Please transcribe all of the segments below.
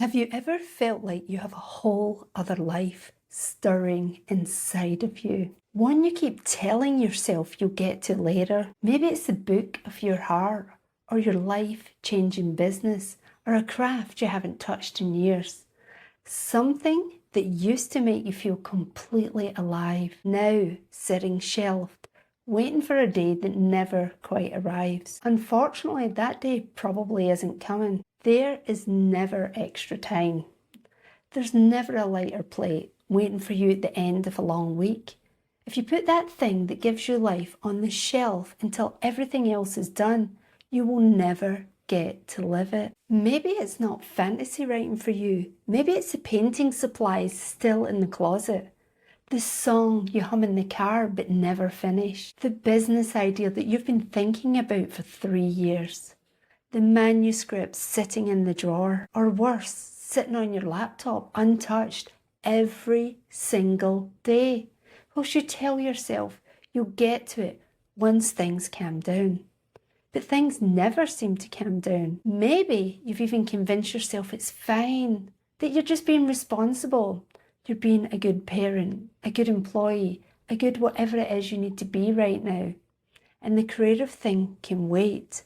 Have you ever felt like you have a whole other life stirring inside of you? One you keep telling yourself you'll get to later. Maybe it's the book of your heart, or your life-changing business, or a craft you haven't touched in years. Something that used to make you feel completely alive, now sitting shelved, waiting for a day that never quite arrives. Unfortunately, that day probably isn't coming. There is never extra time. There's never a lighter plate waiting for you at the end of a long week. If you put that thing that gives you life on the shelf until everything else is done, you will never get to live it. Maybe it's not fantasy writing for you. Maybe it's the painting supplies still in the closet. The song you hum in the car but never finish. The business idea that you've been thinking about for 3 years. The manuscript sitting in the drawer, or worse, sitting on your laptop untouched every single day, whilst you tell yourself you'll get to it once things calm down. But things never seem to calm down. Maybe you've even convinced yourself it's fine, that you're just being responsible. You're being a good parent, a good employee, a good whatever it is you need to be right now. And the creative thing can wait,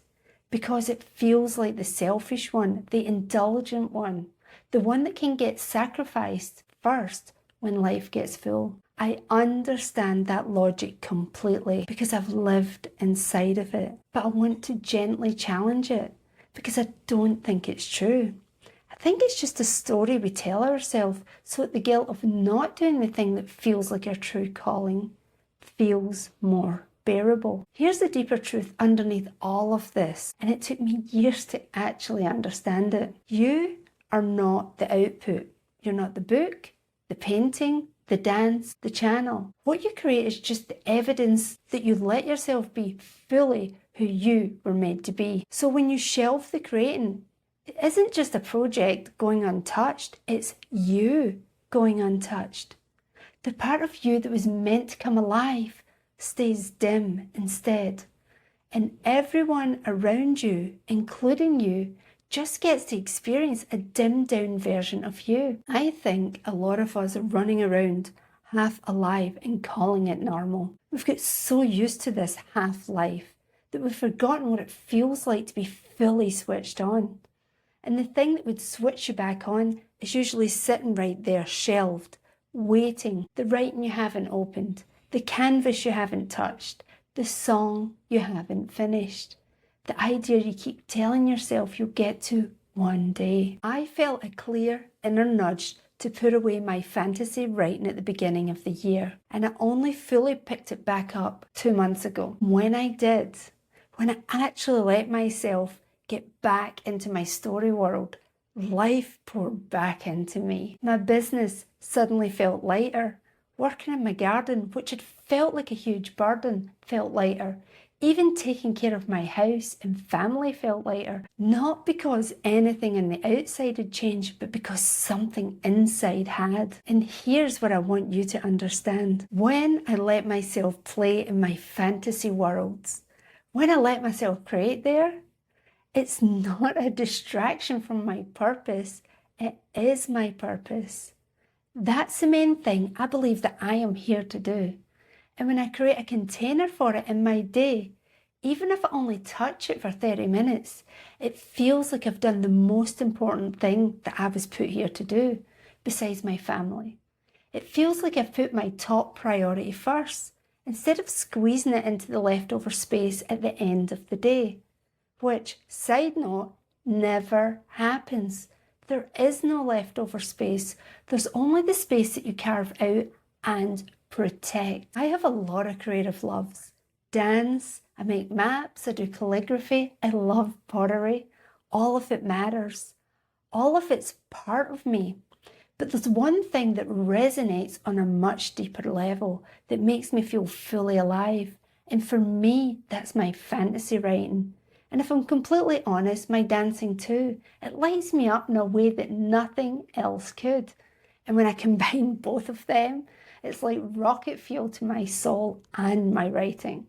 because it feels like the selfish one, the indulgent one, the one that can get sacrificed first when life gets full. I understand that logic completely because I've lived inside of it, but I want to gently challenge it because I don't think it's true. I think it's just a story we tell ourselves so that the guilt of not doing the thing that feels like our true calling feels more bearable. Here's the deeper truth underneath all of this, and it took me years to actually understand it. You are not the output. You're not the book, the painting, the dance, the channel. What you create is just the evidence that you let yourself be fully who you were meant to be. So when you shelve the creating, it isn't just a project going untouched, it's you going untouched. The part of you that was meant to come alive stays dim instead. And everyone around you, including you, just gets to experience a dimmed down version of you. I think a lot of us are running around half alive and calling it normal. We've got so used to this half life that we've forgotten what it feels like to be fully switched on. And the thing that would switch you back on is usually sitting right there, shelved, waiting, the writing you haven't opened, the canvas you haven't touched, the song you haven't finished, the idea you keep telling yourself you'll get to one day. I felt a clear inner nudge to put away my fantasy writing at the beginning of the year, and I only fully picked it back up 2 months ago. When I did, when I actually let myself get back into my story world, life poured back into me. My business suddenly felt lighter. Working in my garden, which had felt like a huge burden, felt lighter. Even taking care of my house and family felt lighter. Not because anything on the outside had changed, but because something inside had. And here's what I want you to understand. When I let myself play in my fantasy worlds, when I let myself create there, it's not a distraction from my purpose. It is my purpose. That's the main thing I believe that I am here to do. And when I create a container for it in my day, even if I only touch it for 30 minutes, it feels like I've done the most important thing that I was put here to do, besides my family. It feels like I've put my top priority first, instead of squeezing it into the leftover space at the end of the day. Which, side note, never happens. There is no leftover space. There's only the space that you carve out and protect. I have a lot of creative loves. Dance, I make maps, I do calligraphy, I love pottery. All of it matters. All of it's part of me. But there's one thing that resonates on a much deeper level that makes me feel fully alive. And for me, that's my fantasy writing. And if I'm completely honest, my dancing too. It lights me up in a way that nothing else could. And when I combine both of them, it's like rocket fuel to my soul and my writing.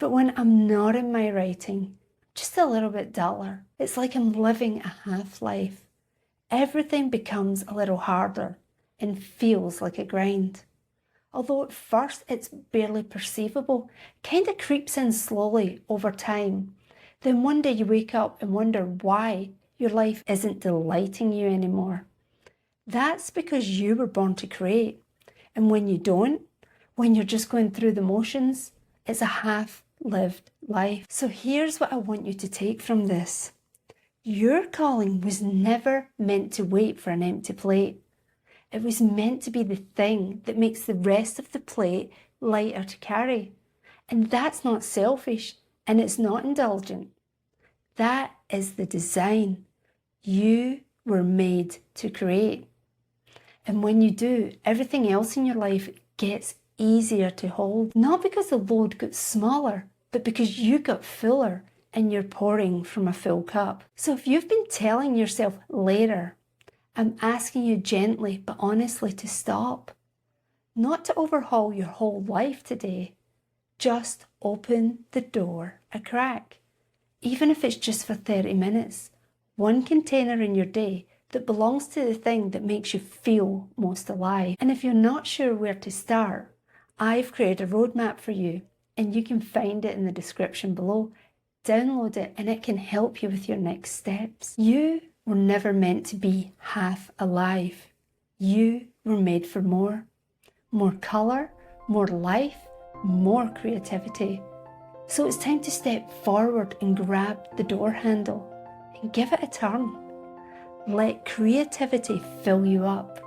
But when I'm not in my writing, just a little bit duller. It's like I'm living a half life. everything becomes a little harder and feels like a grind. Although at first it's barely perceivable, kind of creeps in slowly over time. Then one day you wake up and wonder why your life isn't delighting you anymore. That's because you were born to create. And when you don't, when you're just going through the motions, it's a half-lived life. So here's what I want you to take from this. Your calling was never meant to wait for an empty plate. It was meant to be the thing that makes the rest of the plate lighter to carry. And that's not selfish, and it's not indulgent. That is the design. You were made to create. And when you do, everything else in your life gets easier to hold. Not because the load got smaller, but because you got fuller and you're pouring from a full cup. So if you've been telling yourself later, I'm asking you gently but honestly to stop. Not to overhaul your whole life today. Just open the door a crack. Even if it's just for 30 minutes. One container in your day that belongs to the thing that makes you feel most alive. And if you're not sure where to start, I've created a roadmap for you and you can find it in the description below. Download it and it can help you with your next steps. You were never meant to be half alive. You were made for more. More colour, more life, more creativity. So it's time to step forward and grab the door handle and give it a turn. Let creativity fill you up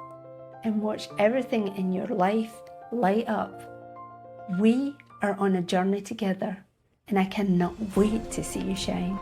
and watch everything in your life light up. We are on a journey together and I cannot wait to see you shine.